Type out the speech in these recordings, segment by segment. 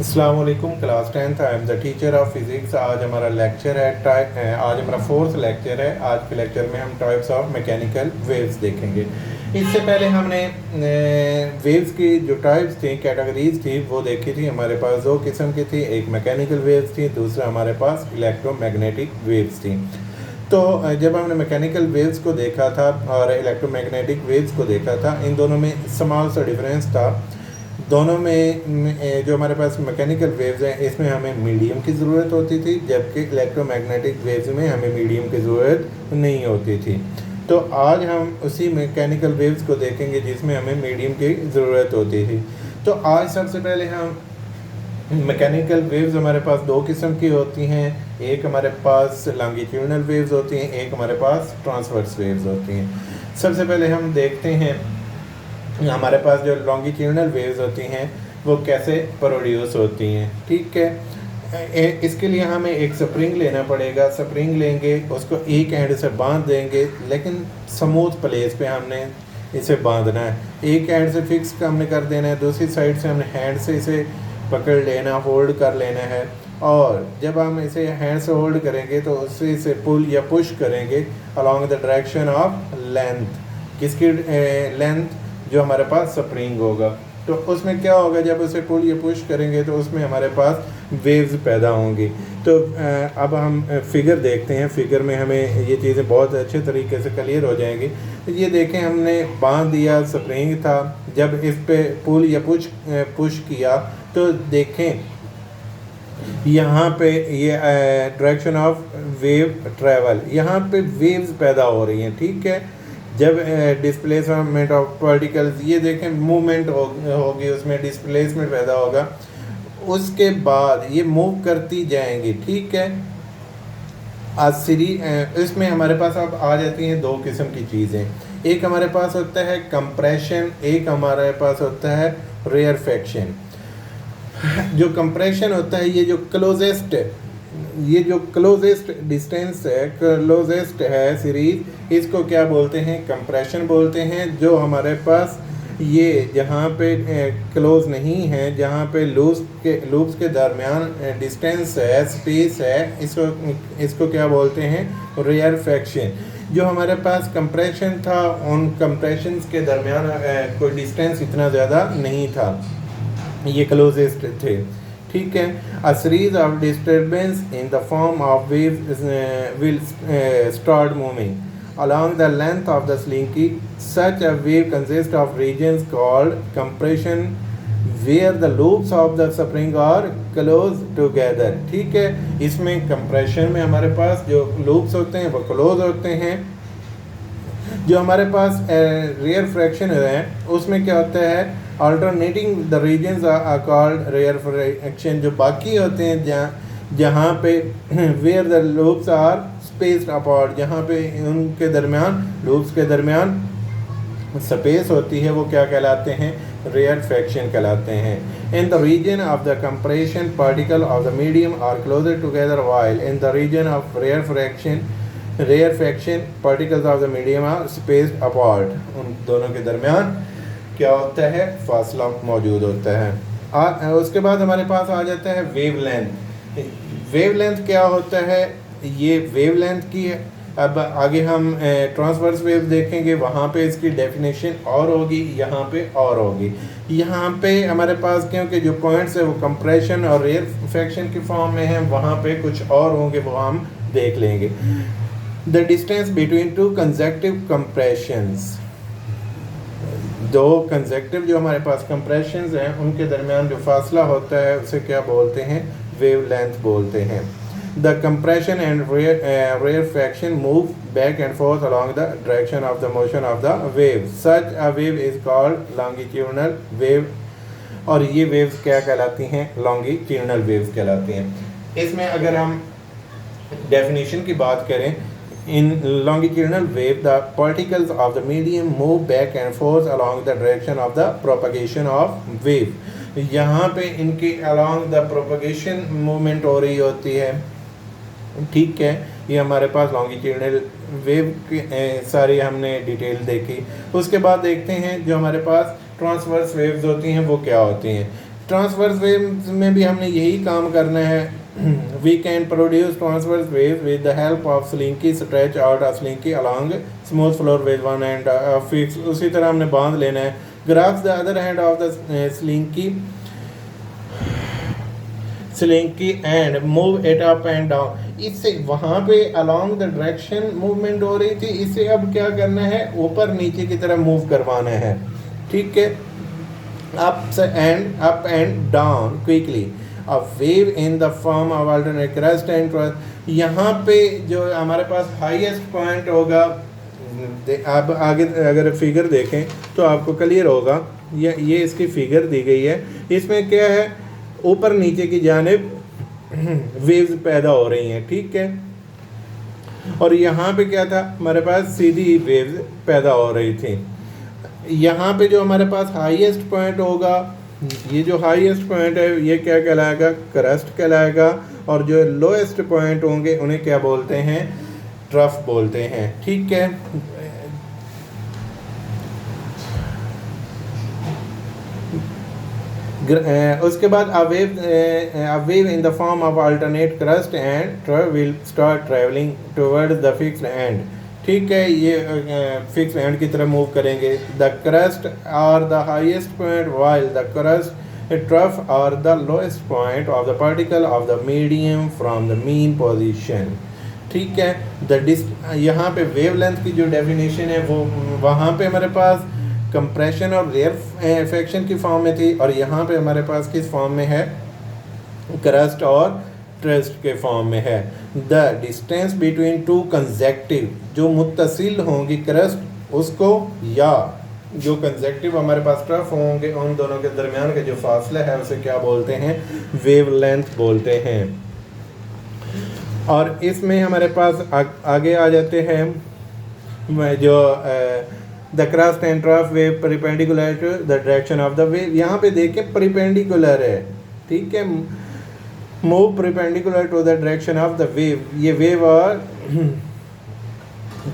अस्सलाम वालेकुम class 10th। I am the teacher of physics. आज हमारा लेक्चर है आज हमारा फोर्थ लेक्चर है। आज के लेक्चर में हम टाइप्स ऑफ मैकेनिकल वेव्स देखेंगे। इससे पहले हमने वेव्स की जो टाइप्स थी, कैटेगरीज थी, वो देखी थी। हमारे पास दो किस्म की थी, एक मैकेनिकल वेव्स थी, दूसरा हमारे पास इलेक्ट्रोमैग्नेटिक वेव्स थी। तो जब हमने मैकेनिकल वेव्स को देखा था और इलेक्ट्रोमैग्नेटिक वेव्स को देखा था, इन दोनों में स्मॉल सा डिफरेंस था। दोनों में जो हमारे पास मैकेनिकल वेव्स हैं, इसमें हमें मीडियम की ज़रूरत होती थी, जबकि इलेक्ट्रोमैग्नेटिक वेव्स में हमें मीडियम की ज़रूरत नहीं होती थी। तो आज हम उसी मैकेनिकल वेव्स को देखेंगे जिसमें हमें मीडियम की ज़रूरत होती थी। तो आज सबसे पहले हम मैकेनिकल वेव्स हमारे पास दो किस्म की होती हैं। एक हमारे पास लॉन्गिट्यूडनल वेव्स होती हैं, एक हमारे पास ट्रांसवर्स वेव्स होती हैं। सबसे पहले हम देखते हैं हमारे पास जो लॉन्गिट्यूडनल वेव्स होती हैं वो कैसे प्रोड्यूस होती हैं। ठीक है, इसके लिए हमें एक स्प्रिंग लेना पड़ेगा। स्प्रिंग लेंगे, उसको एक एंड से बांध देंगे, लेकिन स्मूथ प्लेस पे हमने इसे बांधना है। एक एंड से फिक्स हमने कर देना है, दूसरी साइड से हमने हैंड से इसे पकड़ लेना, होल्ड कर लेना है। और जब हम इसे हैंड से होल्ड करेंगे तो उससे इसे पुल या पुश करेंगे along the direction of length. किसकी लेंथ? जो हमारे पास स्प्रिंग होगा। तो उसमें क्या होगा, जब उसे पुल या पुश करेंगे तो उसमें हमारे पास वेव्स पैदा होंगी। तो अब हम फिगर देखते हैं। फिगर में हमें ये चीज़ें बहुत अच्छे तरीके से क्लियर हो जाएंगी। तो ये देखें, हमने बांध दिया, स्प्रिंग था, जब इस पे पुल या पुश किया तो देखें यहाँ पे ये डायरेक्शन ऑफ वेव ट्रैवल, यहाँ पे वेव्स पैदा हो रही हैं। ठीक है, जब डिस्प्लेसमेंट ऑफ पार्टिकल्स, ये देखें मूवमेंट होगी, उसमें डिस्प्लेसमेंट पैदा होगा, उसके बाद ये मूव करती जाएंगी। ठीक है, इसमें हमारे पास अब आ जाती हैं दो किस्म की चीज़ें। एक हमारे पास होता है कंप्रेशन, एक हमारे पास होता है रेयरफेक्शन। जो कंप्रेशन होता है, ये जो क्लोजेस्ट डिस्टेंस है, क्लोजेस्ट है सीरीज, इसको क्या बोलते हैं? कंप्रेशन बोलते हैं। जो हमारे पास ये जहाँ पे क्लोज नहीं है, जहाँ पे लूप्स के दरमियान डिस्टेंस है, स्पेस है, इसको क्या बोलते हैं? रेयरफेक्शन। जो हमारे पास कंप्रेशन था, उन कंप्रेशंस के दरमियान कोई डिस्टेंस इतना ज़्यादा नहीं था, ये क्लोजेस्ट थे। ठीक है, a series of disturbance in the form of waves will start moving along the length of the slinky. Such a wave consists of regions called compression where the loops of the spring are close together. ठीक है, इसमें compression में हमारे पास जो loops होते हैं वो close होते हैं। जो हमारे पास रेयर फ्रैक्शन है, उसमें क्या होता है? Alternating the regions are called rarefaction. जो बाकी होते हैं जहाँ पे where the loops are spaced apart, जहाँ पे उनके दरमियान, लूप्स के दरमियान स्पेस होती है, वो क्या कहलाते हैं? रेयर फ्रैक्शन कहलाते हैं। In the region of the compression particle of the medium are closer together, while in the region of rarefaction particles of the medium are spaced apart. उन दोनों के दरमियान क्या होता है? फासला मौजूद होता है। उसके बाद हमारे पास आ जाता है वेवलेंथ। वेवलेंथ क्या होता है? ये वेवलेंथ की अब आगे हम ट्रांसवर्स वेव देखेंगे, वहाँ पे इसकी डेफिनेशन और होगी, यहाँ पे और होगी। यहाँ पे हमारे पास क्योंकि जो पॉइंट्स है वो कंप्रेशन और रेयरफेक्शन की फॉर्म में हैं, वहाँ पे कुछ और होंगे, वो हम देख लेंगे। The distance between two consecutive compressions, दो कंसेक्टिव जो हमारे पास कंप्रेशंस हैं, उनके दरमियान जो फासला होता है उसे क्या बोलते हैं? वेवलेंथ बोलते हैं। The compression and rarefaction move back and fourth along the direction of the motion of the wave. Such a wave is called longitudinal wave. और ये वेव्स क्या कहलाती हैं? लॉन्गिट्यूडनल वेव्स कहलाती हैं। इसमें अगर हम डेफिनेशन की बात करें, in longitudinal wave the particles of the medium move back and forth along the direction of the propagation of wave। यहाँ पे इनकी along the propagation movement हो रही होती है। ठीक है, ये हमारे पास लॉन्गिट्यूडनल वेव की सारी हमने डिटेल देखी। उसके बाद देखते हैं जो हमारे पास ट्रांसवर्स वेव्स होती हैं वो क्या होती हैं। ट्रांसवर्स वेव्स में भी हमने यही काम करना है। We can produce transverse wave with the help of slinky stretch out a slinky along smooth floor with one end fix. उसी तरह हमने बांध लेना है। Grasp the other hand of the slinky and move it up and down. इससे वहाँ पे along the direction movement हो रही थी, इसे अब क्या करना है, ऊपर नीचे की तरह मूव करवाना है। ठीक है, up and down quickly a wave in the form of alternate crest and trough। यहाँ पे जो हमारे पास हाईएस्ट पॉइंट होगा, आप आगे अगर फिगर देखें तो आपको क्लियर होगा। ये इसकी फिगर दी गई है। इसमें क्या है, ऊपर नीचे की जानिब वेव्स पैदा हो रही हैं। ठीक है, और यहाँ पे क्या था, हमारे पास सीधी वेव्स पैदा हो रही थी। यहाँ पे जो हमारे पास हाईएस्ट पॉइंट होगा, ये जो हाईएस्ट पॉइंट है ये क्या कहलाएगा, क्रस्ट कहलाएगा। और जो लोएस्ट पॉइंट होंगे उन्हें क्या बोलते हैं, ट्रफ बोलते हैं। ठीक है, उसके बाद a wave in the form of alternate crust and trough will start traveling towards the fixed end। ठीक है, ये फिक्स एंड की तरफ मूव करेंगे। The crest are the highest point while the crest trough are the lowest point of the particle of the medium from the mean position. ठीक है, यहाँ पे वेवलेंथ की जो डेफिनेशन है वो वहाँ पे हमारे पास कंप्रेशन और रेयरफेक्शन की फॉर्म में थी, और यहाँ पे हमारे पास किस फॉर्म में है, क्रस्ट और ट्रस्ट के फॉर्म में है। The distance between two consecutive, जो मुत्तसिल होंगी क्रस्ट उसको, या जो कंसेक्टिव हमारे पास ट्रफ होंगे उन दोनों के दरमियान का जो फासला है उसे क्या बोलते हैं, वेवलेंथ बोलते हैं। और इसमें हमारे पास आगे आ जाते हैं जो the crest and trough wave perpendicular to the direction of the wave. यहाँ पे देखें परपेंडिकुलर है। ठीक है, move perpendicular to the direction of the wave. ये वेव और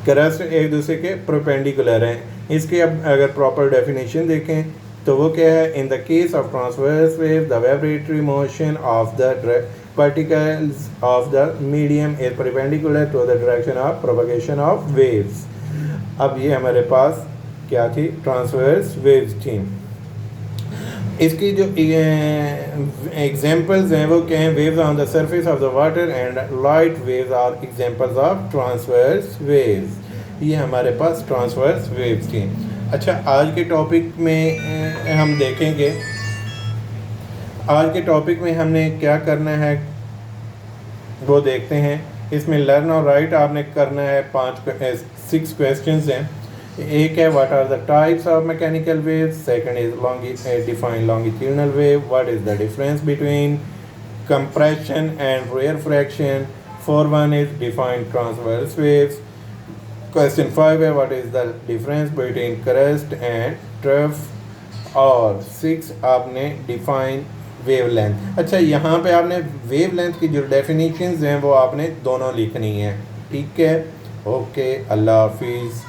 क्रस्ट एक दूसरे के परपेंडिकुलर हैं। इसकी अब अगर प्रॉपर डेफिनेशन देखें तो वो क्या है, in the case of transverse wave the vibratory motion of the particles of the medium is perpendicular to the direction of propagation of waves। अब ये हमारे पास क्या थी, ट्रांसवर्स वेव्स थी। इसकी जो एग्जांपल्स हैं वो क्या हैं, waves on the surface of the water and light waves are examples of transverse waves. ये हमारे पास ट्रांसवर्स वेव्स थी। अच्छा, आज के टॉपिक में हम देखेंगे, आज के टॉपिक में हमने क्या करना है वो देखते हैं। इसमें लर्न और राइट आपने करना है 6 क्वेश्चंस हैं। एक है what are the types of mechanical wave, second is define longitudinal wave, what is the difference between compression and rarefaction, 4 is define transverse waves. Question 5 है what is the difference between crest and trough, और 6 आपने define wavelength. अच्छा, यहाँ पे आपने wavelength की जो definitions हैं वो आपने दोनों लिखनी है। ठीक है, ओके, अल्लाह हाफिज़।